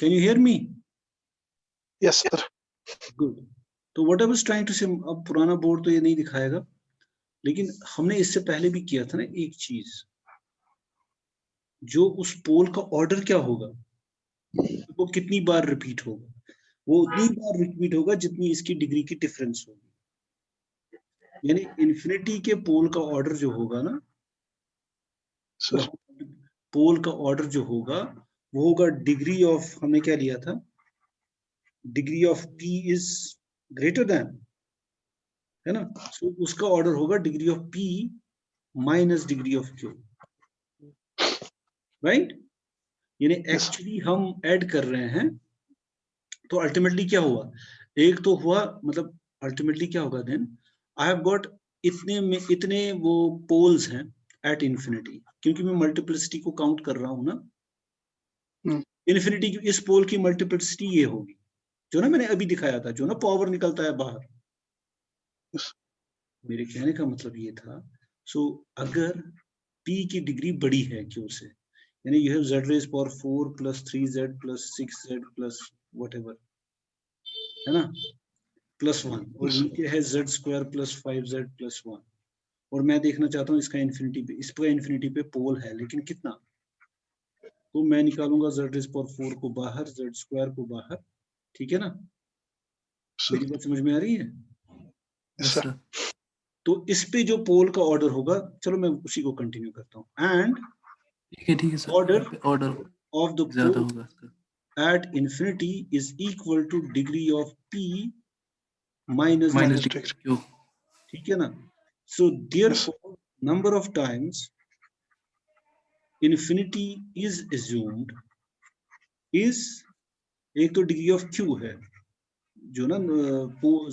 Can you hear me? Yes, sir. Good. तो what I was trying to say, अब पुराना board तो ये नहीं दिखाएगा, लेकिन हमने इससे पहले भी किया था ना एक चीज, जो उस पोल का ऑर्डर क्या होगा, वो कितनी बार रिपीट होगा, वो उतनी बार रिपीट होगा जितनी इसकी डिग्री की डिफरेंस होगी। यानी इन्फिनिटी के पोल का ऑर्डर जो होगा ना, Sir. पोल का ऑर्डर जो होगा वो होगा डिग्री ऑफ, हमने क्या लिया था, degree of p is greater than, है ना, सो उसका ऑर्डर होगा degree of p minus degree of q, right. यानी एक्चुअली हम ऐड कर रहे हैं, तो अल्टीमेटली क्या हुआ, एक तो हुआ, मतलब अल्टीमेटली क्या होगा देन, आई हैव गॉट इतने में इतने वो पोल्स हैं एट इंफिनिटी, क्योंकि मैं मल्टीप्लिसिटी को काउंट कर रहा हूं ना, इन्फिनिटी की इस पोल की मल्टीप्लिसिटी ये होगी, जो ना मैंने अभी दिखाया था, जो ना पावर निकलता है बाहर। मेरे कहने का मतलब ये था, सो अगर p की डिग्री बड़ी है q से, यानी you have z raise power 4 plus 3z plus 6z plus whatever, है ना, प्लस 1, और नीचे है z square plus 5z plus 1, और मैं देखना चाहता हूँ इसका इन्फिनिटी पे, इसका इन्फिनिटी पे पोल है लेकिन कितना, तो मैं निकालूंगा z रेज पावर 4 को बाहर, z स्क्वायर को बाहर, ठीक है ना, मेरी बात समझ में आ रही है? Yes, sir. तो इस पे जो पोल का ऑर्डर होगा, चलो मैं उसी को कंटिन्यू करता हूँ, एंड ठीक है सर, ऑर्डर ऑफ द ज्यादा पोल होगा sir, at infinity is equal to degree of p minus degree Q, ठीक है ना। So therefore number of times infinity is assumed is, एक तो डिग्री ऑफ q है जो ना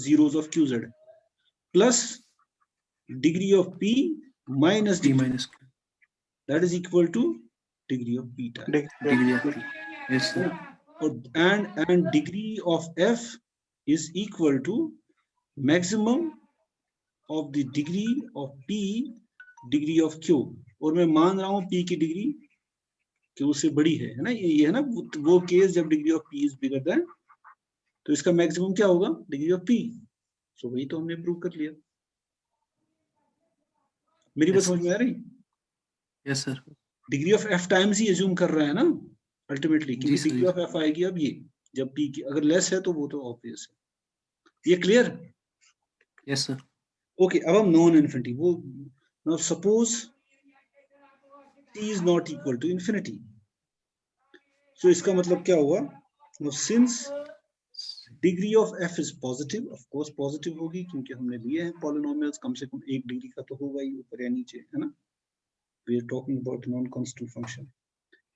zeros of qz plus degree of p minus D minus Q, that is equal to degree of p time, degree of P, yes sir, and degree of f is equal to maximum of the degree of p degree of q, और मैं मान रहा हूं p की degree q से बड़ी है ना, ये है ना वो केस जब degree of p is bigger than, तो इसका मैक्सिमम क्या होगा, डिग्री ऑफ p, सो वही तो हमने प्रूव कर लिया। मेरी बात समझ में आ रही? Yes sir, degree of f times he assume कर रहा है ना अल्टीमेटली, क्योंकि डिग्री ऑफ f आएगी अब ये, जब p की अगर लेस है तो वो तो ऑब्वियस है, ये क्लियर? यस सर, ओके, अब हम नॉन इन्फिनिटी, वो now suppose t is not equal to infinity, so इसका मतलब क्या हुआ, now since degree of f is positive, of course positive होगी क्योंकि हमने लिए हैं पॉलिनोमियल्स, कम से कम एक डिग्री का तो होगा ही ऊपर या नीचे, है ना, we are talking about non constant function,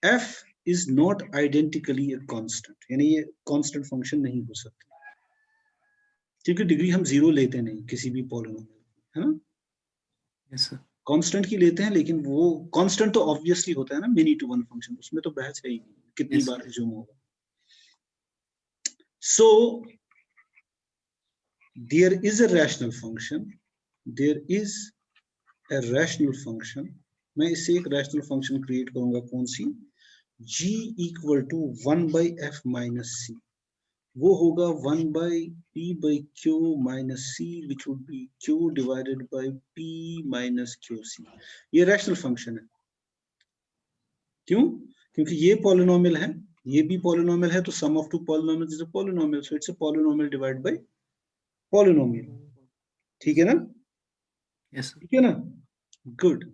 f is not identically a constant, यानी ये constant function नहीं हो सकती, क्योंकि डिग्री हम जीरो लेते नहीं किसी भी पॉलिनोमियल, है ना, यस सर, कांस्टेंट की लेते हैं, लेकिन वो कांस्टेंट तो ऑब्वियसली होता है ना मेनी टू वन फंक्शन, उसमें तो बहस है ही नहीं कितनी Yes. बार एज्यूम होगा। So there is a rational function, there is a rational function, मैं इससे एक रैशनल फंक्शन क्रिएट करूंगा, कौन सी, g equal to 1 by f minus c, वो होगा 1 by p by q minus c, which would be q divided by p minus qc, ये rational function है। क्यों? क्योंकि ये पॉलिनोमियल है, ये भी पॉलिनोमियल है, तो sum of two polynomials is a polynomial, so it's a polynomial divide by polynomial, ठीक है ना, यस सर, ठीक है ना, गुड।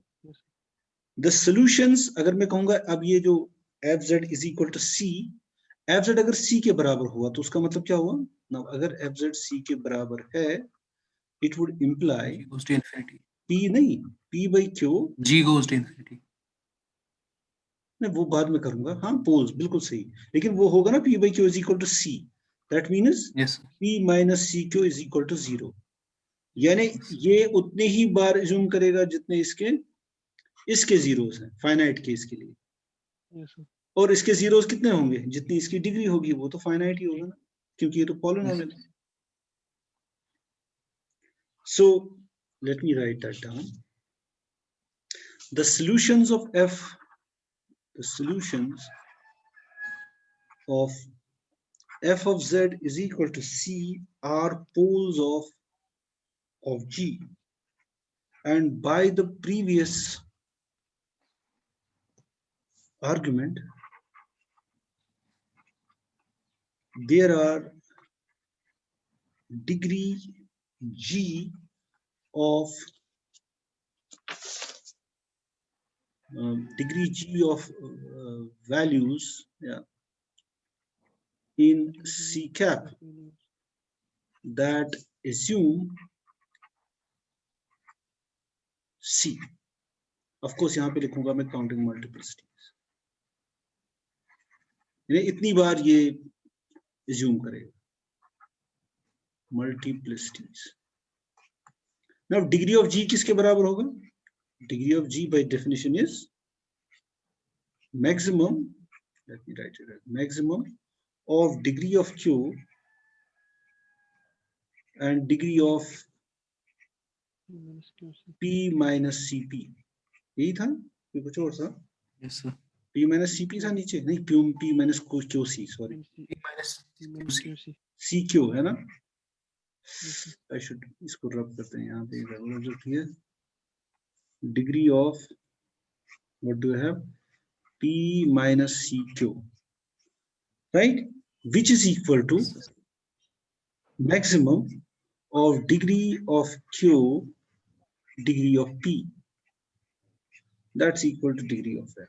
द सॉल्यूशंस, अगर मैं कहूंगा अब ये जो F Z is equal to C, F Z अगर सी के बराबर हुआ तो उसका मतलब क्या हुआ ना, अगर एफ जेड सी के बराबर है, it would imply G goes to infinity, P नहीं, P by Q, G goes to infinity, मैं वो बाद में करूंगा, हाँ पोल्स बिल्कुल सही, लेकिन वो होगा ना p by Q is equal to C, that means yes sir, p minus C Q is equal to 0, यानी ये उतने ही बार एज्यूम करेगा जितने इसके जीरोस हैं फाइनाइट केस के लिए, और इसके जीरोस कितने होंगे, जितनी इसकी डिग्री होगी वो तो फाइनाइट ही होगा ना, क्योंकि ये तो पॉलिनोमियल है। So let me right that down, the solutions of f, the solutions of f of z is equal to c are poles of G, and by the previous argument there are degree G of values, yeah, in C cap that assume C. Of course यहाँ पे लिखूंगा मैं counting multiplicities, यानी इतनी बार ये assume करेगा multiplicities. Now degree of G किसके बराबर होगा? Degree of G by definition is maximum, let me write it, maximum of degree of Q and degree of P minus CP. यही था ये कुछ और था? Yes, sir. P minus CP था नीचे, नहीं P minus QC, sorry. P minus QC. CQ है ना? I should इसको रब करते हैं यहाँ पे रेगुलर जो है degree of what do you have? P minus CQ, right? Which is equal to maximum of degree of Q degree of P, that's equal to degree of F.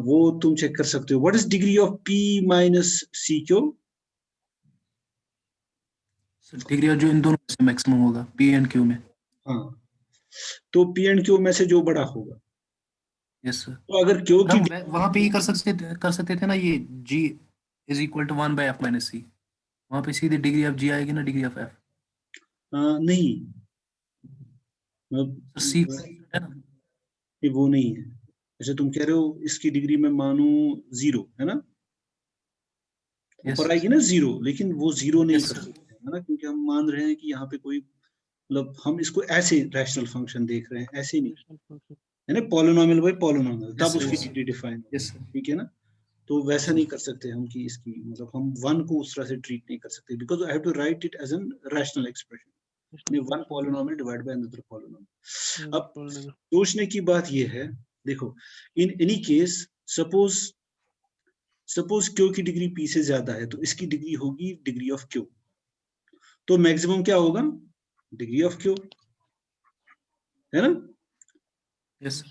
वो तुम चेक कर सकते हो. What is degree of P minus CQ? So degree of जो इन दोनों से maximum होगा P and Q में. हाँ, तो P and Q में से जो बड़ा होगा. Yes, sir. तो अगर Q की हम वहाँ पे ही कर सकते थे ना, ये G is equal to 1 by F minus C. वहाँ पे सीधे डिग्री ऑफ G आएगी ना, डिग्री ऑफ F. नहीं, तो C है ना, ये वो नहीं है. जैसे तुम कह रहे हो इसकी डिग्री में मानू 0 है ना, ऊपर आएगी ना 0, लेकिन वो 0 नहीं कर सकते है ना, क्योंकि हम मान रहे हैं कि यहाँ पे कोई मतलब हम इसको ऐसे रैशनल फंक्शन देख रहे हैं, ऐसे नहीं है ना, पॉलिनोमियल बाय पॉलिनोमियल, तब उसकी डिग्री डिफाइन, ठीक है ना. तो वैसा नहीं कर सकते हम कि इसकी मतलब हम 1 को उस तरह से ट्रीट नहीं कर सकते, because I have to write it as an rational expression, one polynomial divide by another polynomial. अब सोचने की बात ये है, देखो in any case suppose Q की डिग्री P से ज्यादा है तो इसकी डिग्री होगी डिग्री ऑफ Q, तो मैक्सिमम क्या होगा? डिग्री ऑफ Q है ना. yes,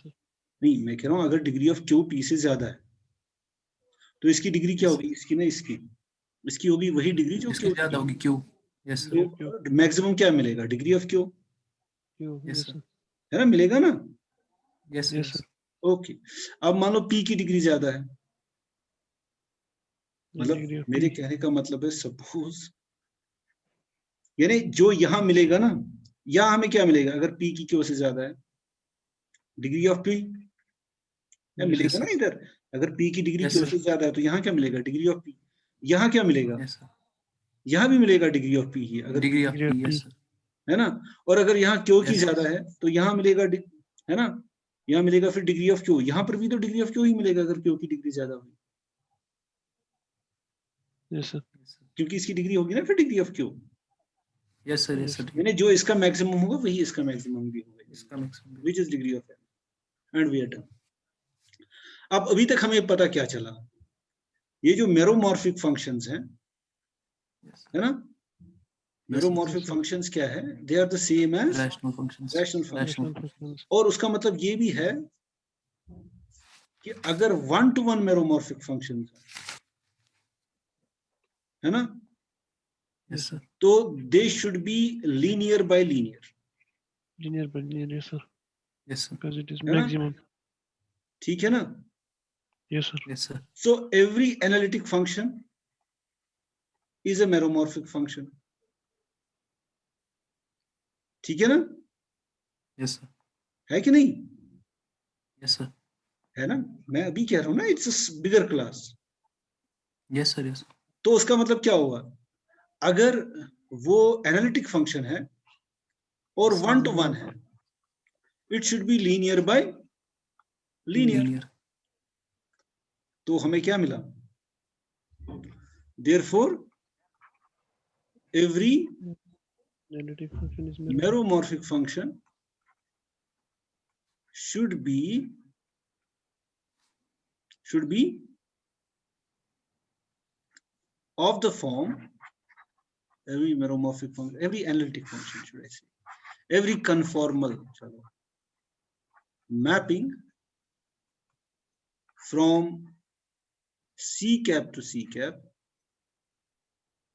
नहीं, मैं कह रहा हूं अगर डिग्री ऑफ Q P से ज्यादा है तो इसकी डिग्री क्या होगी? इसकी ना इसकी होगी वही डिग्री जो इसकी ज्यादा होगी Q. yes, तो मैक्सिमम क्या मिलेगा? डिग्री ऑफ Q yes, है ना, मिलेगा ना. yes, yes. ओके, अब मान लो P की डिग्री ज्यादा है, मतलब मेरे कहने का मतलब है सपोज यानी जो यहां मिलेगा ना, यहां हमें क्या मिलेगा अगर P की Q से ज्यादा है? डिग्री ऑफ P मिलेगा ना इधर. अगर P की डिग्री Q से ज्यादा है तो यहाँ क्या मिलेगा? Degree of P. यहाँ क्या मिलेगा? यहाँ भी मिलेगा डिग्री ऑफ P ही, अगर डिग्री ऑफ P, yes, है ना. और अगर यहाँ Q की ज्यादा है तो यहाँ मिलेगा, है ना, यहाँ मिलेगा फिर डिग्री ऑफ Q. यहाँ पर भी तो डिग्री ऑफ Q ही मिलेगा अगर Q की डिग्री ज्यादा होगी. yes, sir. क्योंकि इसकी डिग्री होगी ना फिर degree of Q. yes, sir, yes, sir. यानी जो इसका मैक्सिमम होगा वही इसका मैक्सिमम भी होगा, इसका maximum which is degree of F, and we are done. अब अभी तक हमें पता क्या चला? ये जो मेरोमॉर्फिक फंक्शंस हैं, है ना, मेरोमॉर्फिक फंक्शंस क्या है? They are the same as rational functions. और उसका मतलब ये भी है कि अगर 1-to-1 मेरोमॉर्फिक फंक्शंस है ना, yes, sir. तो they should be linear bye linear. Linear by linear, yes, sir. yes, sir. Because it is है ना? maximum. ठीक है ना. Yes, sir. yes, sir. So every analytic function is a meromorphic function. ठीक है ना. yes, sir. है कि नहीं? yes, sir. है ना. मैं अभी कह रहा हूं ना, it's a bigger class. yes, sir, yes. तो उसका मतलब क्या होगा? अगर वो एनालिटिक फंक्शन है और 1-to-1 है, it should be linear bye linear. तो हमें क्या मिला? therefore every Analytic function is meromorphic function should be of the form, every meromorphic function, every analytic function, should I say, every conformal mapping from C cap to C cap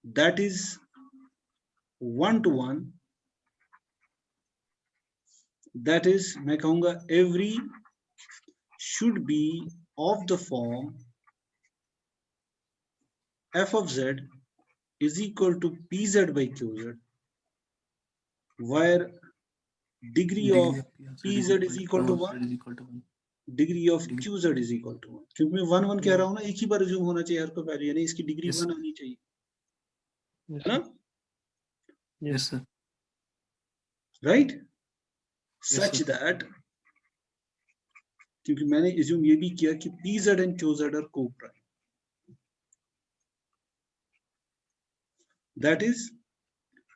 that is 1-to-1, that is मैं कहूंगा every should be of the form f of z is equal to pz by qz, where degree of pz is equal to 1, degree of qz is equal to 1. क्योंकि मैं 1 कह रहा हूं ना, एक ही बार resume होना चाहिए हर को वैल्यू, यानी इसकी डिग्री 1 आनी चाहिए, है ना? Yes sir. Right? Yes, such sir. That, क्योंकि मैंने assume ये भी किया कि pz and qz are co-prime, that is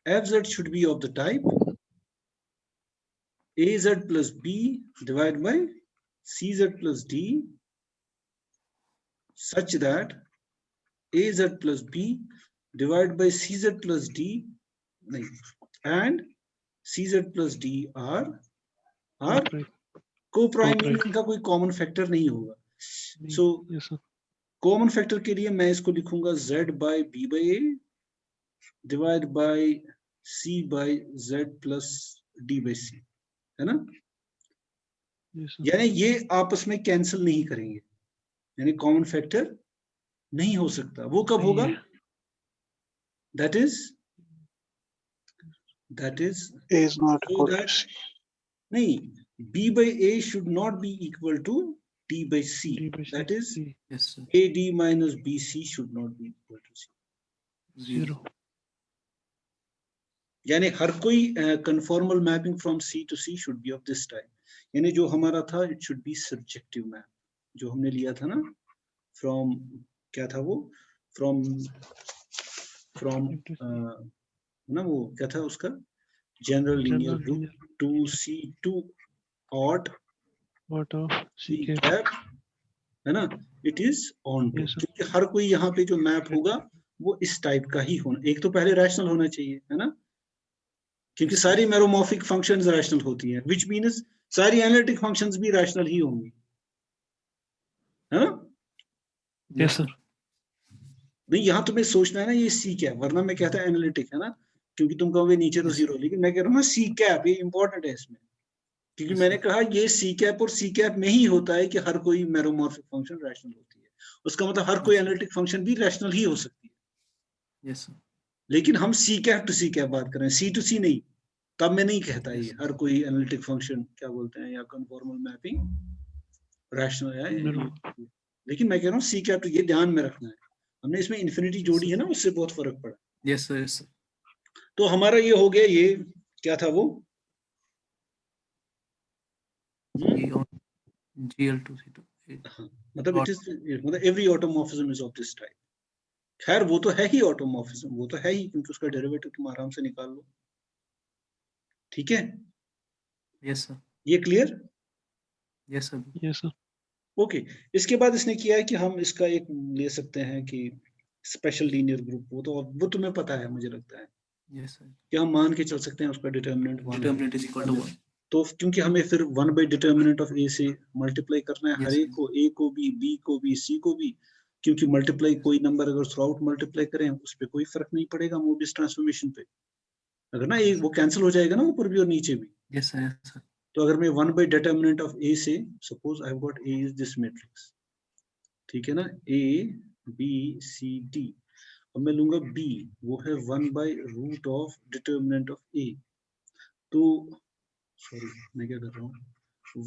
fz should be of the type az plus b divided by cz plus d, such that az plus b divided by cz plus d and cz plus d are co-prime, meaning इनका कोई common factor नहीं होगा. So yes sir. Common factor के लिए मैं इसको लिखूंगा z by b by a divided by c by z plus d by c, है ना? Yes sir. यानी ये आपस में कैंसिल नहीं करेंगे, यानी कॉमन फैक्टर नहीं हो सकता. वो कब होगा? That is A is not so equal to that C. नहीं, b by a should not be equal to d by c, D by C. that is C. Yes sir. ad minus bc should not be equal to c. 0. यानी हर कोई conformal mapping from c to c should be of this type. यानी जो हमारा था it should be surjective map, जो हमने लिया था ना from, क्या था वो, from ना वो क्या था उसका, general linear group to c2 odd What of C c cap? cap, है ना, it is on to, Yes, sir. क्योंकि हर कोई यहाँ पे जो मैप होगा वो इस टाइप का ही होना, एक तो पहले रैशनल होना चाहिए, है ना, क्योंकि सारी मैरोमॉर्फिक फंक्शंस रैशनल होती हैं, which means सारी एनालिटिक फंक्शंस भी रैशनल ही होंगी, है ना? Yes sir. नहीं, यहाँ तुम्हें सोचना है ना ये सी कैप, वरना मैं कहता है एनालिटिक, है ना, क्योंकि तुम कहोगे नीचे तो Yes. जीरो, लेकिन मैं कह रहा हूँ ना सी कैप, ये इंपॉर्टेंट है इसमें, क्योंकि Yes, मैंने sir. कहा ये सी कैप और सी कैप में ही होता है कि हर कोई मैरोमॉर्फिक फंक्शन रैशनल होती है, उसका मतलब हर कोई Yes, sir. एनालिटिक फंक्शन भी रैशनल ही हो सकती है, Yes sir. लेकिन हम C cap to C cap बात कर रहे हैं, सी टू सी नहीं, तब मैं नहीं कहता Yes, ये sir. हर कोई एनालिटिक फंक्शन क्या बोलते हैं या कन्फॉर्मल मैपिंग रैशनल है, लेकिन मैं कह रहा हूँ सी कैप, ये ध्यान में रखना है, हमने इसमें इन्फिनिटी जोड़ी है ना, उससे बहुत फर्क पड़ा. Yes sir. Yes sir. तो हमारा ये हो गया, ये क्या था वो, G on GL2C2. मतलब इट इज, मतलब every automorphism is of this type. खैर वो तो है ही ऑटोमॉर्फिज्म, वो तो है ही, क्योंकि उसका डेरिवेटिव तुम आराम से निकाल लो, ठीक है? Yes sir. ये clear? Yes sir. Yes sir. Okay. इसके बाद इसने किया है कि हम इसका एक ले सकते हैं कि स्पेशल लीनियर ग्रुप, वो तुम्हें पता है मुझे लगता है Yes sir. कि हम मान के चल सकते हैं उसका determinant 1, Determinant is equal to 1. तो क्योंकि हमें फिर 1 बाई डिटर्मिनेंट ऑफ ए से मल्टीप्लाई करना है, Yes, हर sir. एक को, ए को भी, बी को भी, सी को भी, क्योंकि मल्टीप्लाई कोई नंबर अगर थ्रू आउट मल्टीप्लाई करें उस पे कोई फर्क नहीं पड़ेगा मोबियस ट्रांसफॉर्मेशन पे, अगर ना एक वो कैंसिल हो जाएगा ना ऊपर भी और नीचे भी. Yes sir. Yes sir. तो अगर मैं 1 बाई डिटर्मिनेंट ऑफ ए से, suppose I have got a is this matrix, ठीक है ना, ए बी सी डी, और मैं लूंगा बी, वो है 1 by root of determinant of a, तो सॉरी मैं क्या कर रहा हूँ,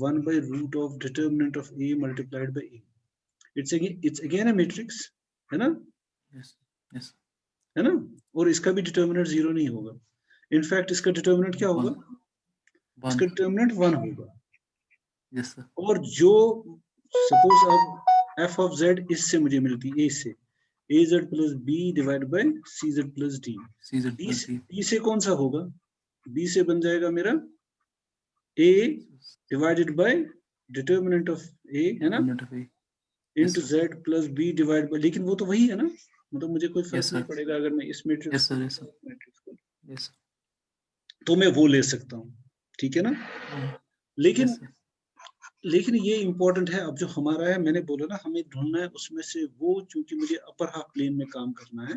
1 by root of determinant of a multiplied by a, it's again a matrix, है ना, Yes. Yes. है ना, और इसका भी डिटर्मिनेंट 0 नहीं होगा, इनफैक्ट इसका डिटर्मिनेंट क्या होगा, इसका 1. डिटर्मिनेंट 1 होगा. Yes sir. और जो सपोज अब f ऑफ z इससे मुझे मिलती है, a से, AZ plus B divided by CZ plus D. CZ B plus D. B से कौन सा होगा? B से बन जाएगा मेरा A divided by determinant of A, है ना, Determinant of A. into Yes, Z plus B divided by, लेकिन वो तो वही है ना, मतलब मुझे कोई फर्क Yes, नहीं sir. पड़ेगा अगर मैं इस matrix Yes, sir. Yes, sir. Yes. तो मैं वो ले सकता हूँ, ठीक है ना। लेकिन Yes, sir. लेकिन ये इंपॉर्टेंट है, अब जो हमारा है, मैंने बोला ना हमें ढूंढना है उसमें से वो, चूंकि मुझे अपर हाफ प्लेन में काम करना है,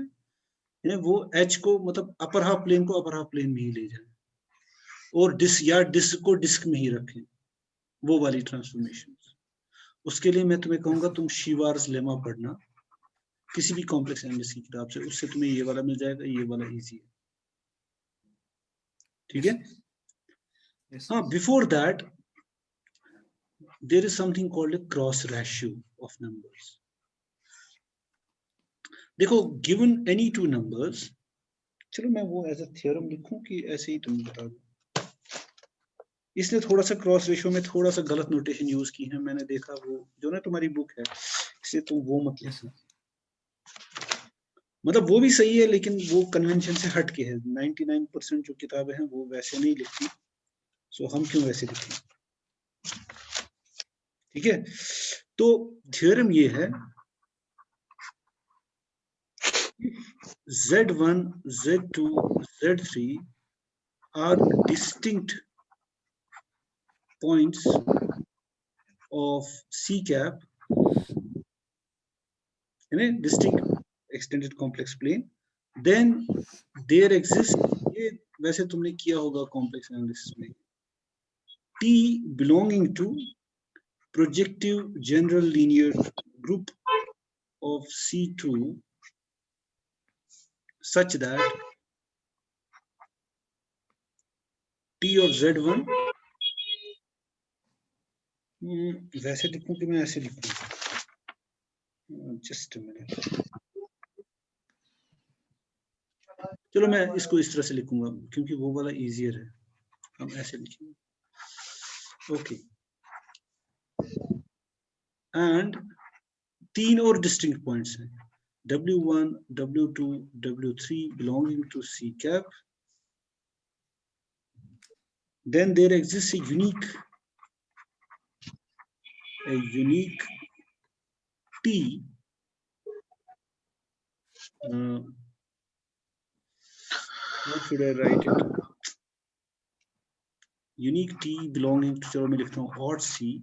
वो H को मतलब अपर हाफ प्लेन को अपर हाफ प्लेन में ही ले जाए और डिस्क को डिस्क में ही रखें, वो वाली ट्रांसफॉर्मेशन। उसके लिए मैं तुम्हें कहूंगा तुम शीवार्स लेमा पढ़ना किसी भी कॉम्प्लेक्स एनालिसिस की किताब से, उससे तुम्हें ये वाला मिल जाएगा, ये वाला इजी है, ठीक है। Yes. हाँ, before that there is something called a cross ratio of numbers. देखो, given any two numbers, चलो मैं वो एज अ थ्योरम लिखूं कि ऐसे ही तुम बता दो। इसने थोड़ा सा क्रॉस रेशियो में थोड़ा सा गलत नोटेशन यूज की है, मैंने देखा, वो जो ना तुम्हारी बुक है, इसलिए तुम वो मत Yes, लिखो। sir. मतलब वो भी सही है, लेकिन वो कन्वेंशन से हट के है। 99% जो किताबें हैं वो वैसे नहीं लिखती, सो हम क्यों वैसे लिखें, ठीक है। तो थ्योरम ये है, Z1, Z2, Z3 are distinct points of C cap, distinct extended complex plane, then there exists, ये वैसे तुमने किया होगा complex analysis में, T belonging to projective general linear group of C2 such that T of Z1, वैसे लिखूं कि मैं ऐसे लिखूं, जस्ट अ मिनट, चलो मैं इसको इस तरह से लिखूंगा क्योंकि वो वाला इजियर है, हम ऐसे लिखेंगे, ओके। एंड तीन और डिस्टिंक्ट पॉइंट्स हैं, W1, W2, W3 belonging to C cap. Then there exists a unique T, what should I write it? Unique T belonging to, चलो मैं लिखता हूँ odd C,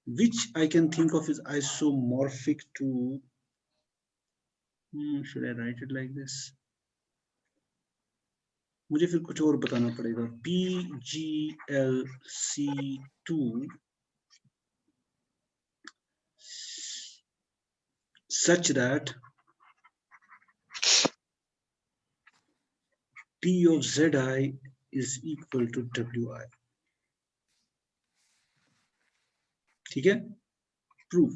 which I can think of is isomorphic to, should I write it like this? मुझे फिर कुछ और बताना पड़ेगा, PGLC2 such that T of Zi is equal to Wi, ठीक है, प्रूफ।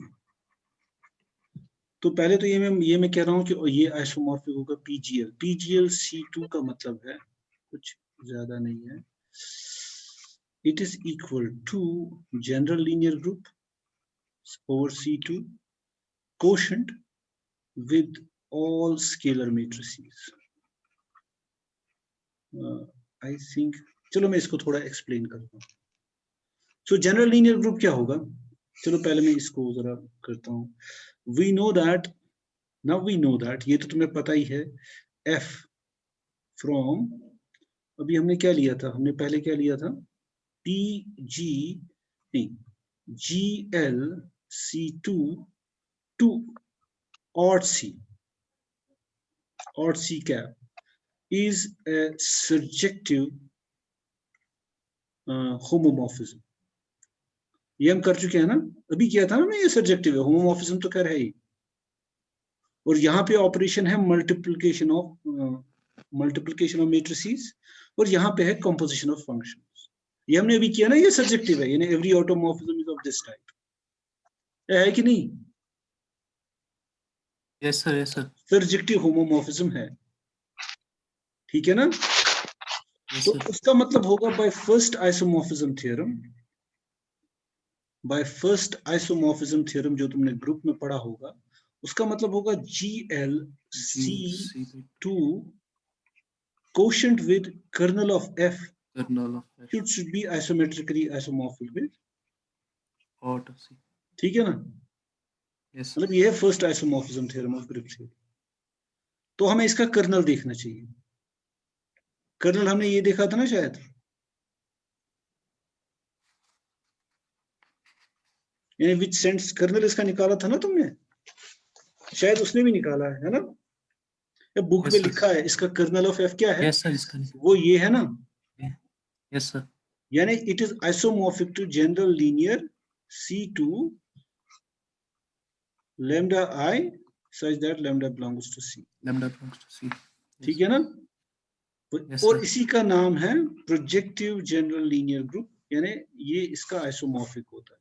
तो पहले तो ये मैं कह रहा हूं कि ये आइसोमॉर्फिक होगा PGL, PGLC2 का मतलब है कुछ ज्यादा नहीं है, it is equal to general linear group over C2 quotient with all scalar matrices. I think, चलो मैं इसको थोड़ा एक्सप्लेन करता हूँ। So general linear group क्या होगा, चलो पहले मैं इसको जरा करता हूँ। We know that, now we know that, ये तो तुम्हें पता ही है, F from, अभी हमने क्या लिया था, हमने पहले क्या लिया था, GLC2 to odd C cap is a surjective homomorphism. ये हम कर चुके हैं ना, अभी किया था ना मैं, ये सर्जेक्टिव है, होमोमॉर्फिज्म तो खैर है ही, और यहाँ पे ऑपरेशन है मल्टीप्लिकेशन ऑफ मैट्रिसेस, और यहाँ पे है कंपोजिशन ऑफ फंक्शंस। ये हमने अभी किया ना, ये सर्जेक्टिव है, यानी every automorphism is of this type, है कि नहीं? Yes, sir. Yes, sir. Surjective homomorphism है, ठीक है ना। Yes, तो sir. उसका मतलब होगा by first isomorphism theorem, by first isomorphism theorem जो तुमने ग्रुप में पढ़ा होगा, उसका मतलब होगा GL C C2 quotient with kernel of F kernel of F should be isometrically isomorphic with, ought C. ठीक है ना? Yes. मतलब ये है first isomorphism theorem of group theory. तो हमें इसका कर्नल देखना चाहिए। कर्नल हमने ये देखा था ना शायद, यानी विच सेंस कर्नल इसका निकाला था ना तुमने, शायद उसने भी निकाला है ना? बुक Yes, में sir. लिखा है इसका कर्नल ऑफ एफ क्या है? Yes, sir. इसका वो ये है ना, Yes, sir. यानी it is isomorphic to general linear C2 lambda I such that lambda belongs to C। Lambda belongs to C. ठीक है ना? Yes, और sir. इसी का नाम है प्रोजेक्टिव जनरल लीनियर ग्रुप, यानी ये इसका आइसोमॉर्फिक होता है,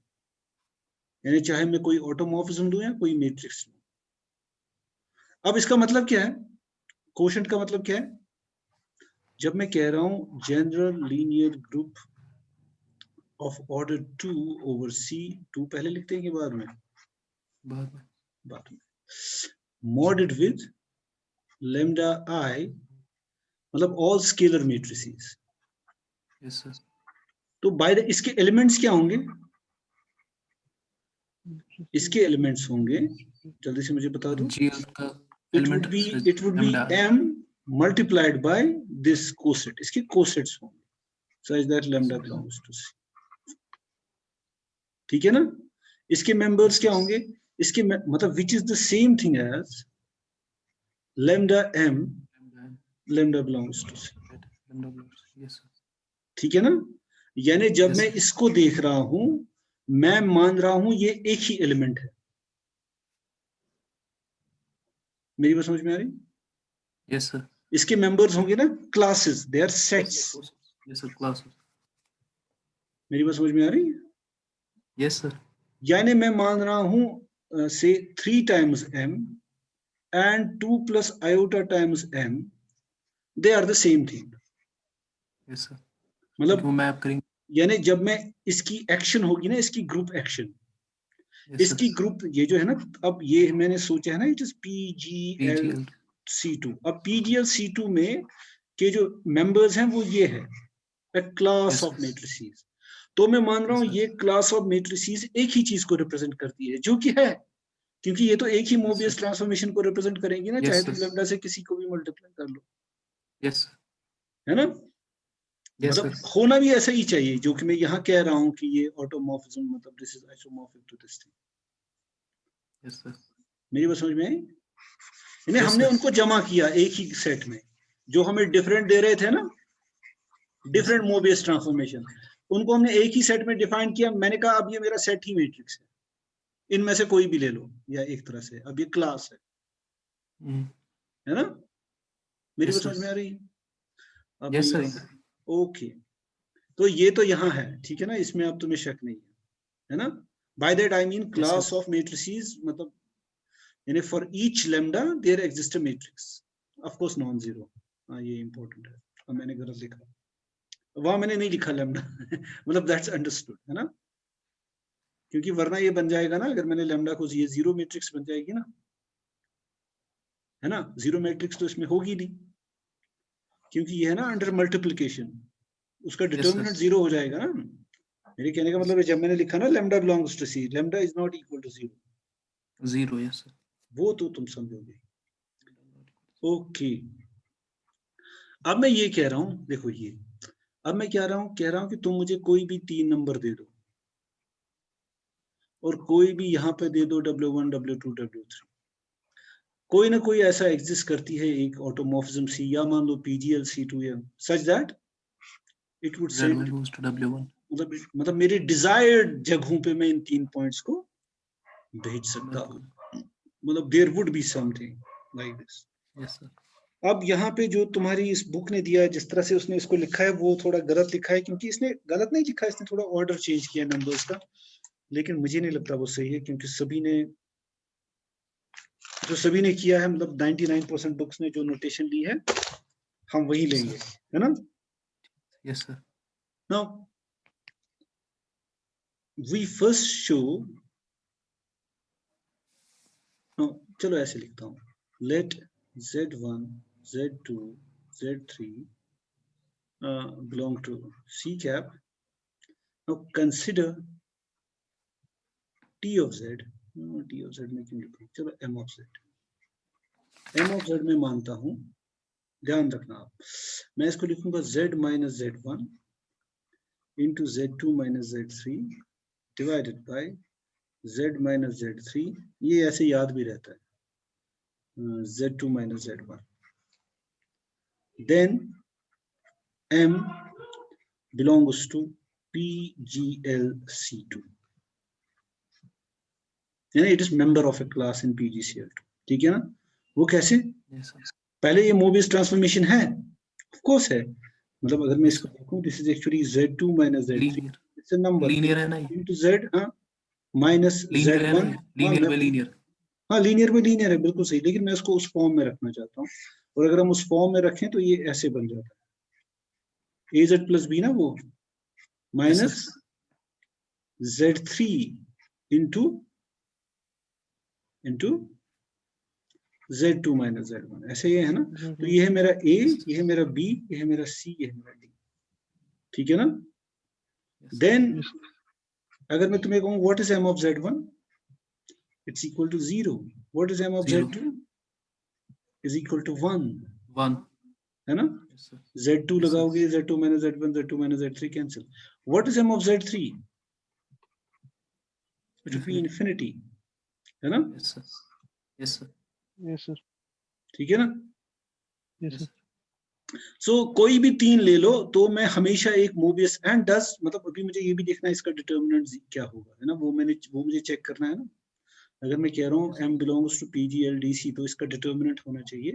यानी चाहे मैं कोई ऑटोमॉर्फिज्म दूं या कोई मैट्रिक्स दूं। अब इसका मतलब क्या है, कोशेंट का मतलब क्या है? जब मैं कह रहा हूं general linear group of order 2 over C2, पहले लिखते हैं कि बाद में? बाद में। मॉडेड विद lambda I, मतलब all scalar matrices. Yes, sir. तो बाय द इसके एलिमेंट्स क्या होंगे? इसके एलिमेंट्स होंगे, जल्दी से मुझे बता दो। GL का it element would be lambda m multiplied by this coset, इसके cosets होंगे such that lambda belongs to C। ठीक है ना? इसके मेंबर्स क्या होंगे? इसके मतलब which is the same thing as lambda m lambda belongs to C। Yes, sir. ठीक है ना? यानी जब Yes, मैं sir. इसको देख रहा हूं, मैं मान रहा हूं ये एक ही एलिमेंट है। मेरी बात समझ में आ रही? Yes, sir. इसके मेंबर्स होंगे ना classes, they are sets. Yes, sir. Classes. मेरी बात समझ में आ रही? Yes, sir. यानी मैं मान रहा हूं से 3 times m and 2 plus iota times m, they are the same thing। Yes, sir. मतलब वो मैप करेंगे। यानी जब मैं इसकी एक्शन होगी ना, इसकी ग्रुप एक्शन, Yes, इसकी sir. ग्रुप ये जो है ना, अब ये मैंने सोचा है ना, it is PGL PGL. C2। अब PGL C2 में के जो मेंबर्स हैं वो ये है, a class Yes, of sir. matrices। तो मैं मान रहा हूं Yes, sir. ये क्लास ऑफ मेट्रिसेस एक ही चीज को रिप्रेजेंट करती है, जो कि है, क्योंकि ये तो एक ही मोबियस ट्रांसफॉर्मेशन को रिप्रेजेंट करेंगी ना, Yes, चाहे sir. तुम लैम्डा से किसी को भी मल्टीप्लाई कर लो, Yes, sir. है ना? Yes, मतलब sir. होना भी ऐसा ही चाहिए, जो कि मैं यहाँ कह रहा हूँ कि ये ऑटोमॉर्फिज्म, मतलब this is isomorphic to this thing. Yes, sir. मेरी बात समझ में आई? यानी Yes, हमने sir. उनको जमा किया एक ही सेट में, जो हमें डिफरेंट दे रहे थे ना, डिफरेंट sir. मोबियस ट्रांसफॉर्मेशन, उनको हमने एक ही सेट में डिफाइन किया। मैंने कहा अब ये मेरा सेट ही मैट्रिक्स है, इनमें से कोई भी ले लो, या एक तरह से अब ये क्लास है ना? मेरी Yes, बात sir. समझ में आ रही है? अब Yes, ये sir. ओके, तो ये तो यहाँ है, ठीक है ना, इसमें अब तुम्हें शक नहीं है ना? By that I mean Yes, class sir. Of matrices, मतलब यानी for each lambda there exist a matrix, of course non zero. हाँ, ये इंपॉर्टेंट है, अब मैंने गलत लिखा, वहां मैंने नहीं लिखा लैम्डा मतलब दैट्स अंडरस्टूड, है ना? क्योंकि वरना ये बन जाएगा ना, अगर मैंने लैम्डा को, ये जीरो मैट्रिक्स बन जाएगी ना, है ना? जीरो मैट्रिक्स तो इसमें होगी नहीं, क्योंकि ये है ना अंडर मल्टीप्लिकेशन, उसका डिटर्मिनेंट जीरो हो जाएगा ना। मेरे कहने का मतलब है, जब मैंने लिखा ना lambda belongs to C, lambda is not equal to zero, Zero. Yes, sir. वो तो तुम समझोगे। ओके, अब मैं ये कह रहा हूं, देखो ये, अब मैं कह रहा हूं कि तुम मुझे कोई भी 3 नंबर दे दो, और कोई भी यहाँ पे दे दो W1 W2 W3, कोई ना कोई ऐसा एग्जिस्ट करती है एक ऑटोमॉर्फिज्म सी, या मान लो PGL C2, या such that it would send, Z1 goes to W1. मतलब मेरे डिजायर्ड जगहों पे मैं इन 3 पॉइंट्स को भेज सकता हूं, मतलब there would be something like this. Yes, sir. अब यहाँ पे जो तुम्हारी इस बुक ने दिया है, जिस तरह से उसने इसको लिखा है, वो थोड़ा गलत लिखा है, क्योंकि इसने गलत नहीं लिखा, इसने थोड़ा ऑर्डर चेंज किया नंबर्स का, लेकिन मुझे नहीं लगता वो सही है, क्योंकि सभी ने किया है, मतलब 99% बुक्स ने जो नोटेशन ली है हम वही लेंगे, है ना? Yes, sir. Now we first show, चलो ऐसे लिखता हूँ, let Z1, Z2, Z3 belong to C cap. Now consider T of Z. T of Z में क्यों लिखूं? चलो M of Z. M of Z में मानता हूं, ध्यान रखना आप, मैं इसको लिखूंगा Z minus Z1 into Z2 minus Z3 divided by Z minus Z3. ये ऐसे याद भी रहता है, Z2 minus Z1. Then M belongs to PGLC2. यानी it is member of A class in PGCL2. ठीक है ना? वो कैसे? Yes, sir. पहले ये मोबियस ट्रांसफॉर्मेशन है, ऑफ कोर्स है. मतलब अगर मैं इसको देखूं, this is actually Z2 minus Z3. Linear. It's a number Linear है ना ये? इनटू Z, हां, माइनस Linear है ना Z1. ये? Linear by linear. हाँ, लीनियर में लीनियर है, बिल्कुल सही. लेकिन मैं इसको उस फॉर्म में रखना चाहता हूँ, और अगर हम उस फॉर्म में रखें तो ये ऐसे बन जाता है, AZ plus B ना, वो minus Z3 into Z2 minus Z1. ऐसे ये है ना? तो ये है मेरा A, ये है मेरा B, ये है मेरा C, ये है मेरा D. ठीक है ना? Then अगर मैं तुम्हें कहूँ what is M of Z1? It's equal to 0. What is M of Zero. Z2? Is equal to 1. 1. है ना? Yes, sir. Z2 Yes, sir. लगाओगे, Z2 minus Z1, Z2 minus Z3 cancel. What is M of Z3? It would be infinity. है ना? Yes, sir. Yes, sir. Yes, sir. ठीक है ना? Yes, sir. सो कोई भी तीन ले लो तो मैं हमेशा एक मोबियस एंड डस, मतलब अभी मुझे ये भी देखना है इसका डिटर्मिनेंट क्या होगा, है ना? वो मुझे चेक करना है ना. अगर मैं कह रहा हूँ M belongs to PGLDC तो इसका डिटर्मिनेंट होना चाहिए.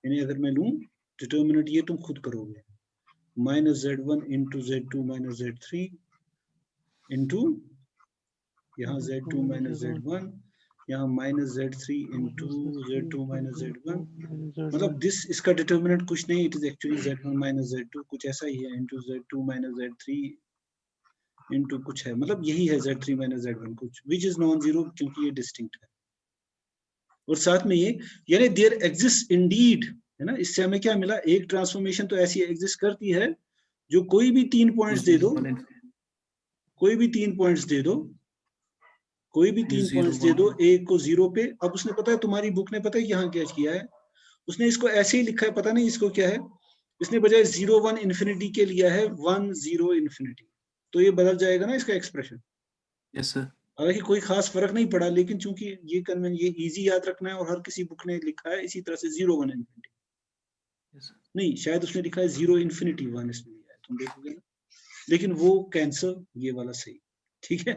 यानी अगर मैं लूँ डिटर्मिनेंट, ये तुम खुद करोगे, minus Z1 into Z2 minus Z3 into यहाँ Z2 माइनस Z1, यहाँ minus Z3 into Z2 minus Z1. मतलब दिस, इसका डिटर्मिनेंट कुछ नहीं, it is actually Z1 minus Z2, कुछ ऐसा ही है, into Z2 minus Z3 into कुछ है, मतलब यही है Z3 माइनस Z1 कुछ, विच इज नॉन जीरो क्योंकि ये डिस्टिंक्ट है. और साथ में ये, यानी देयर एग्जिस्ट इंडीड, है ना? इससे हमें क्या मिला? एक ट्रांसफॉर्मेशन तो ऐसी एग्जिस्ट करती है जो कोई भी 3 पॉइंट्स दे दो, कोई भी 3 पॉइंट्स दे दो, कोई भी 3 पॉइंट्स दे दो, एक को 0 पे. अब उसने, पता है तुम्हारी बुक ने, पता है यहाँ क्या किया है? उसने इसको ऐसे ही लिखा है, पता नहीं इसको क्या है, इसने बजाय 0 1 इन्फिनिटी के लिया है 1 0 इन्फिनिटी. तो ये बदल जाएगा ना इसका एक्सप्रेशन. Yes, sir. हालांकि कोई खास फर्क नहीं पड़ा, लेकिन चूंकि ये इजी याद रखना है और हर किसी बुक ने लिखा है इसी तरह से 0 1 इन्फिनिटी. Yes, sir. नहीं, शायद उसने लिखा है 0 इन्फिनिटी 1 इसमें लिया है, तुम देखोगे ना. लेकिन वो कैंसर, ये वाला सही. ठीक है?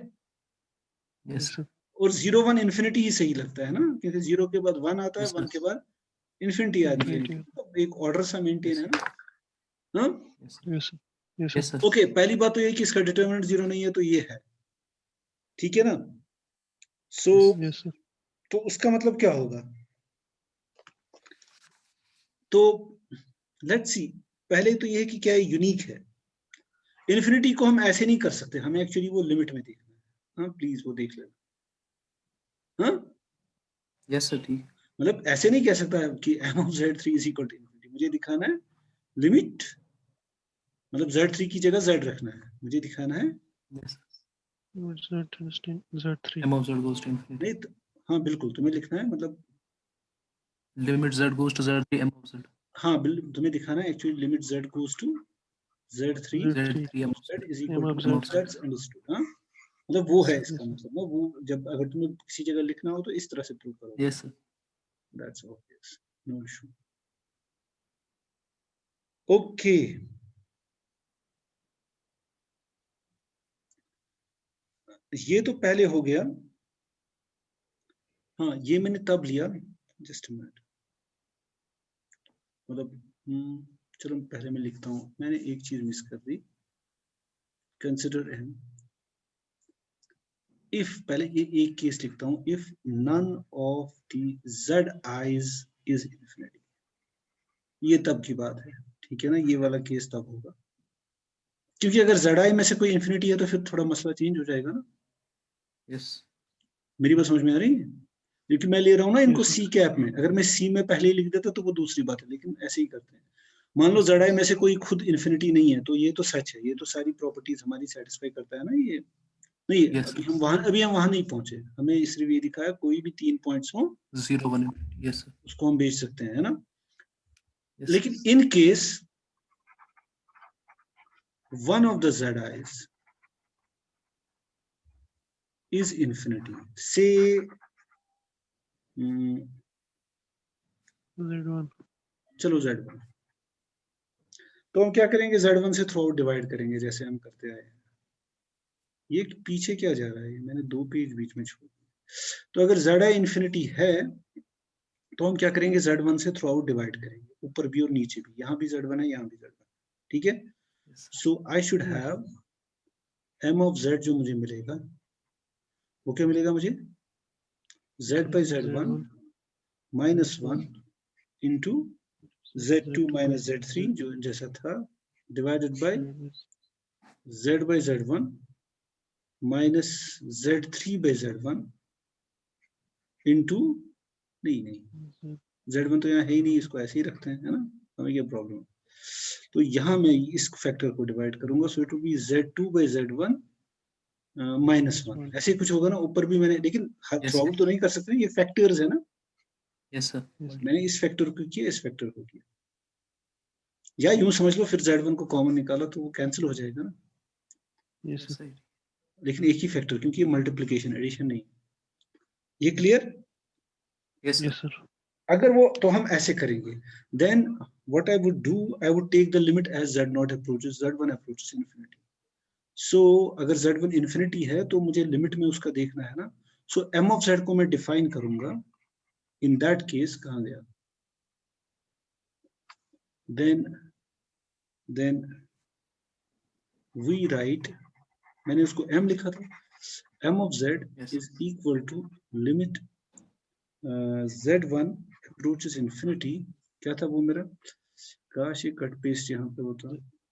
Yes, sir. और 0 1 इन्फिनिटी ही सही लगता है ना, क्योंकि 0 के बाद 1 आता है, Yes, 1 sir. के बाद इन्फिनिटी आती है. Infinity. तो एक ऑर्डर सा मेंटेन है ना. हाँ, Yes, sir. Yes, sir. Yes, Yes, sir. sir. Okay. पहली बात तो ये कि इसका डिटरमिनेंट 0 नहीं है, तो ये है. ठीक है ना? सो Yes, sir. तो उसका मतलब क्या होगा? तो लेट्स सी, पहले तो ये है कि क्या ये यूनिक है. इन्फिनिटी को हम ऐसे नहीं कर सकते, हमें एक्चुअली वो लिमिट में देखना है. हाँ, प्लीज वो देख लेना. हाँ, Yes, sir. ठीक. मतलब ऐसे नहीं कह सकता कि M of Z3 is equal to infinity. मुझे दिखाना है लिमिट, मतलब Z3 की जगह Z रखना है, मुझे दिखाना है. Yes, sir. Z3. M of Z goes to infinity. नहीं तो, हाँ बिल्कुल, तुम्हें लिखना है, मतलब Limit Z goes to Z3 M of Z. हाँ, तुम्हें दिखाना है actually limit Z goes to Z3 Z3 M of Z. Z is equal to M M of of Z. Z understood. हाँ, मतलब वो है Yes, इसका sir. मतलब ना, वो जब अगर तुम्हें किसी जगह लिखना हो तो इस तरह से प्रूव करो. Yes, sir. That's obvious. No issue. Okay. ये तो पहले हो गया. हाँ, ये मैंने तब लिया, जस्ट मिनट, मतलब चलो पहले मैं लिखता हूँ, मैंने एक चीज मिस कर दी. Consider M. इफ, पहले ये एक केस लिखता हूँ, if none of the ZI's is infinity. ये तब की बात है. ठीक है ना? ये वाला केस तब होगा, क्योंकि अगर ZI में से कोई इन्फिनिटी है तो फिर थोड़ा मसला चेंज हो जाएगा ना. Yes. मेरी बात समझ में आ रही है? क्योंकि मैं ले रहा हूँ ना इनको Yes, सी कैप में, अगर मैं सी में पहले ही लिख देता तो वो दूसरी बात है, लेकिन ऐसे ही करते हैं। मान लो ZI में से कोई खुद इन्फिनिटी नहीं है, तो ये तो सच है, ये तो सारी प्रॉपर्टीज हमारी सेटिस्फाई करता है ना ये। नहीं Yes, अभी sir. हम वहां नहीं पहुंचे, हमें सिर्फ ये दिखाया कोई भी 3 पॉइंट्स हो 0 1 yes sir. उसको हम बेच सकते हैं, है ना। Yes. लेकिन in case one of the ZIs is infinity, say Z1. चलो Z1, तो हम क्या करेंगे, Z1 से थ्रू आउट डिवाइड करेंगे जैसे हम करते आए हैं। ये पीछे क्या जा रहा है, मैंने 2 पेज बीच में छोड़ दिए। तो अगर ZI इंफिनिटी है तो हम क्या करेंगे, Z1 से थ्रू आउट डिवाइड करेंगे, ऊपर भी और नीचे भी, यहाँ भी Z1 है, यहाँ भी Z1, ठीक है। Yes, sir. So I should have M of Z, जो मुझे मिलेगा वो क्या मिलेगा मुझे, Z by Z1 minus 1 into Z2 minus Z3 जो जैसा था, divided by Z by Z1 minus Z3 by Z1 into, नहीं Z1 तो यहाँ है ही नहीं, इसको ऐसे ही रखते हैं, है ना, हमें क्या प्रॉब्लम। तो यहाँ मैं इस फैक्टर को डिवाइड करूंगा, so it will be Z2 by Z1 minus 1, ऐसे ही कुछ होगा ना। ऊपर भी मैंने, लेकिन Yes, थ्रू आउट तो नहीं कर सकते, ये फैक्टर्स है ना, Yes sir. मैंने इस फैक्टर को किया, इस फैक्टर को किया, या यूं समझ लो फिर Z1 को कॉमन निकाला तो वो कैंसिल हो जाएगा ना, Yes, Yes sir. sir. लेकिन एक ही फैक्टर, क्योंकि ये मल्टीप्लिकेशन एडिशन नहीं। ये clear. Yes sir. Yes, sir. अगर वो, तो हम ऐसे करेंगे, then what I would do, I would take the limit as Z0 approaches Z1 approaches infinity. So अगर Z1 इन्फिनिटी है तो मुझे लिमिट में उसका देखना है ना। सो M of Z को मैं डिफाइन करूंगा, इन दैट केस कहाँ गया, देन वी राइट, मैंने उसको M लिखा था, M of Z Yes. is equal to limit Z1 approaches infinity, क्या था वो मेरा, काश ये कट पेस्ट यहाँ पे होता,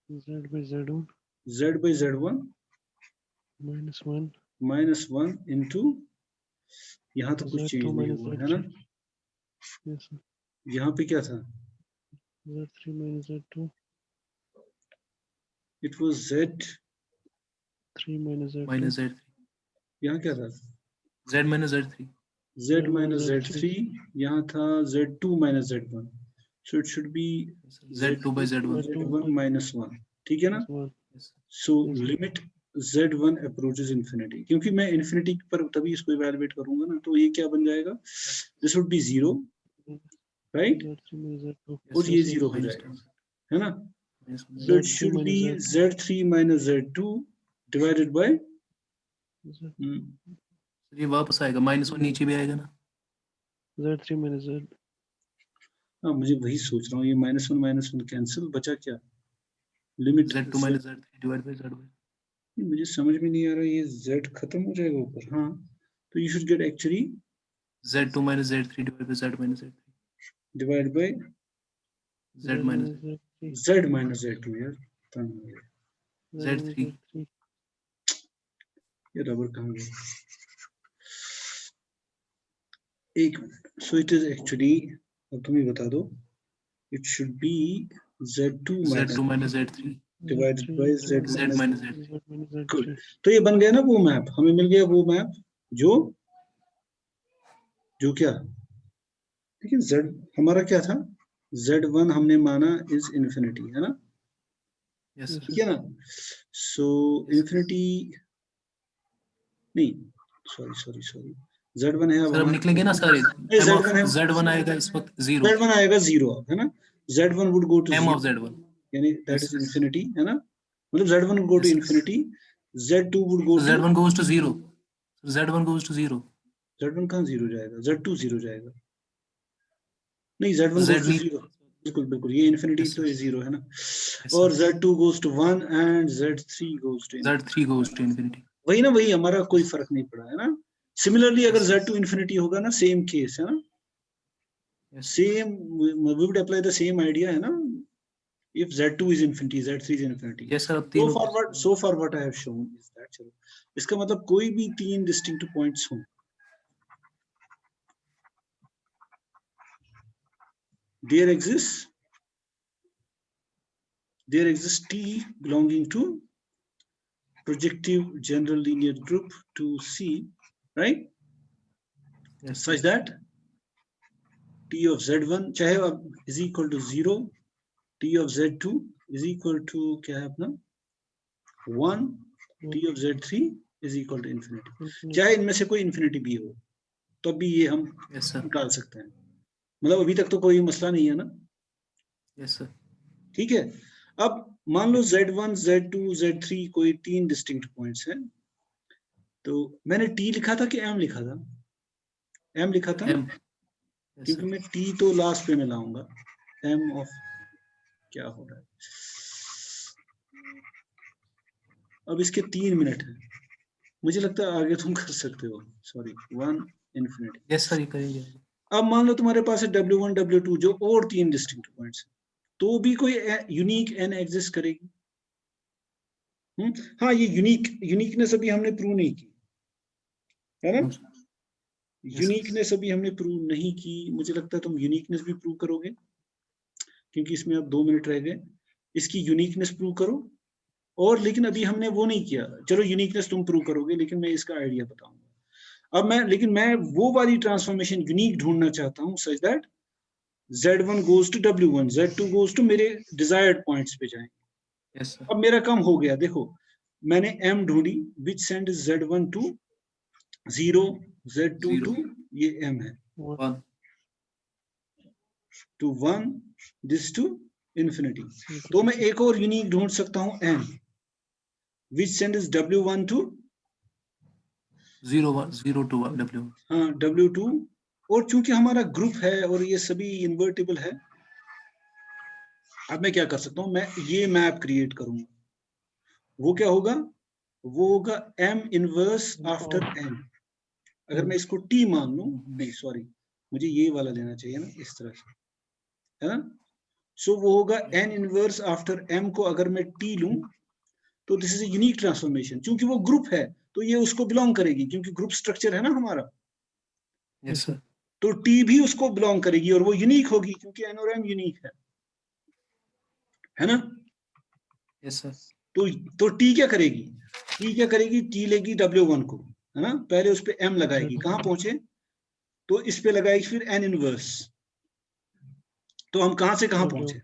Z by Z1 Z by Z1 minus 1 into, यहाँ तो कुछ चेंज Z2 नहीं minus हुआ है ना, Z3. Yes, sir. यहाँ पे क्या था, Z3 minus Z2. It was Z, 3 minus Z2. Minus Z3. यहाँ क्या था, Z minus Z3. Z minus Z3, यहाँ था Z2 minus Z1, so it should be Z2 by Z1. Z1 minus 1, ठीक है ना। Minus 1. Yes. So limit Z1 approaches infinity, क्योंकि मैं इंफिनिटी पर तभी इसको इवैल्यूएट करूंगा ना, तो ये क्या बन जाएगा, this would be 0, right, Z3 minus Z2. और ये 0 हो जाएगा, है ना। So it should be Z3 minus Z2 divided by, ये वापस आएगा, -1 नीचे भी आएगा ना। Z3 minus Z. हाँ मुझे वही सोच रहा हूँ, ये -1 कैंसिल, बचा क्या, limit Z2 minus Z3 divided by Z1. मुझे समझ में नहीं आ रहा, ये Z खत्म हो जाएगा ऊपर, हाँ, तो you should get actually Z2 minus Z3 divided by Z minus Z3. divided by Z minus Z minus Z2, यार पता नहीं है, Z3. ये रबर कहाँ गया, एक minute, so it is actually, अब तुम ही बता दो, it should be Z2 minus Z3 divided by Z Z minus Z3. Z minus Cool. Z3. तो ये बन गया ना वो मैप, हमें मिल गया वो मैप जो क्या, लेकिन Z हमारा क्या था, Z1 हमने माना इज इंफिनिटी, है ना, Yes sir. ठीक है ना। सो इंफिनिटी नहीं, सॉरी Z1 है, अब सर अब निकलेंगे ना सारे, नहीं, M of Z1 है, Z1 आएगा इस वक्त 0, Z1 आएगा 0, है ना, Z1 would go to M 0, of Z1. यानी that Yes, is yes. infinity, है ना, मतलब Z1 would go to Yes, yes. infinity, Z2 would go So to, Z1 goes to 0. So Z1 goes to 0. Z1 कहाँ 0 जाएगा, Z2 0 जाएगा, नहीं Z1 Z goes to नहीं, 0, बिल्कुल ये इंफिनिटी Yes, तो ये yes. 0 है ना, Yes, और sir. Z2 goes to 1 and Z3 goes to infinity, Z3 goes to infinity. वही ना, वही हमारा कोई फर्क नहीं पड़ा, है ना। सिमिलरली अगर Yes, yes. Z2 इंफिनिटी होगा ना, सेम केस है ना, Yes. Same we would apply the same idea, है ना, if Z2 is infinity, Z3 is infinity. Yes sir, अब So तीनों far what I have shown is that, चलो इसका मतलब कोई भी 3 distinct points हों, there exists T belonging to projective general linear group to C, right? Yes, Such that T of Z1 चाहे अब is equal to 0, T of Z2 is equal to क्या है अपना 1, T of Z3 is equal to infinity. चाहे इनमें से कोई infinity भी हो तो भी ये हम yes sir, निकाल सकते हैं. मतलब अभी तक तो कोई मसला नहीं है ना. yes sir, ठीक है. अब मान लो Z1, Z2, Z3 कोई 3 डिस्टिंक्ट पॉइंट्स हैं. तो मैंने T लिखा था कि M लिखा था? M लिखा था M, yes क्योंकि sir, मैं T तो लास्ट पे में लाऊंगा. M of क्या हो रहा है? अब इसके 3 मिनट हैं. मुझे लगता है आगे तुम कर सकते हो. Sorry 1 infinity. yes sir, ये करेंगे. अब मान लो तुम्हारे पास है W1, W2 जो और 3 डिस्टिंक्ट पॉइंट्स हैं. तो भी कोई यूनिक n एग्जिस्ट करेगी. हाँ ये यूनिकनेस अभी हमने प्रूव नहीं की है ना. यूनिकनेस अभी हमने प्रूव नहीं की. मुझे लगता है तुम यूनिकनेस भी प्रूव करोगे क्योंकि इसमें अब 2 मिनट रह गए. इसकी यूनिकनेस प्रूव करो. और लेकिन अभी हमने वो नहीं किया. चलो यूनिकनेस तुम प्रूव करोगे लेकिन मैं इसका आइडिया बताऊंगा. अब मैं वो वाली ट्रांसफॉर्मेशन यूनिक ढूंढना चाहता हूं such that Z1 goes to W1, Z2 goes to मेरे डिजायर्ड पॉइंट्स पे जाएं. Yes sir, अब मेरा काम हो गया. देखो मैंने M ढूंढी which send Z1 to 0, Z2 Zero. to ये M है 1, to 1, this to infinity. तो मैं एक और यूनिक ढूंढ सकता हूं M which sends W1 to 0, 1, 0 to W. हाँ W2. और चूंकि हमारा ग्रुप है और ये सभी इन्वर्टिबल है. अब मैं क्या कर सकता हूं. मैं ये मैप क्रिएट करूंगा. वो क्या होगा? वो होगा M इनवर्स आफ्टर N. अगर मैं इसको T मान लूं. नहीं सॉरी मुझे ये वाला लेना चाहिए ना इस तरह से है ना. सो वो होगा N इनवर्स आफ्टर M को अगर मैं T लूं तो this is a unique transformation. क्योंकि वो ग्रुप है तो ये उसको बिलोंग करेगी क्योंकि ग्रुप स्ट्रक्चर है ना हमारा. Yes sir, तो T भी उसको बिलोंग करेगी और वो यूनिक होगी क्योंकि N और M यूनिक है ना. yes sir, तो T क्या करेगी? T लेगी W1 को है ना. पहले उस पे M लगाएगी. कहां पहुंचे? तो इस पे लगाएगी फिर N इनवर्स. तो हम कहां से कहां पहुंचे?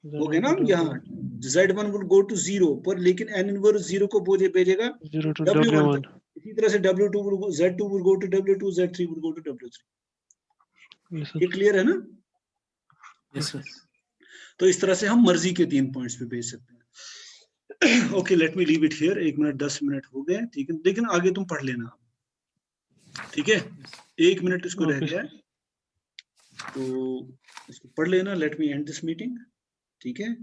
हो गए ना हम यहाँ. Z1 will go to 0 पर लेकिन N इनवर्स 0 को भेजेगा 0 to W1 W1. तक. इसी तरह से W2 will go, Z2 will go to W2, Z3 will go to W3. Yes sir. ये क्लियर है ना. yes sir. तो इस तरह से हम मर्जी के 3 पॉइंट्स पे भेज सकते हैं. Okay let me leave it here. 1 minute 10 minute हो गए. ठीक है लेकिन आगे तुम पढ़ लेना. ठीक है 1 मिनट इसको रह Okay. गया तो इसको पढ़ लेना. Let me and this meeting. ठीक है.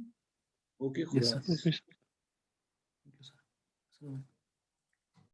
Okay Yes, sir. खुदा. Okay. Thank you, sir. So,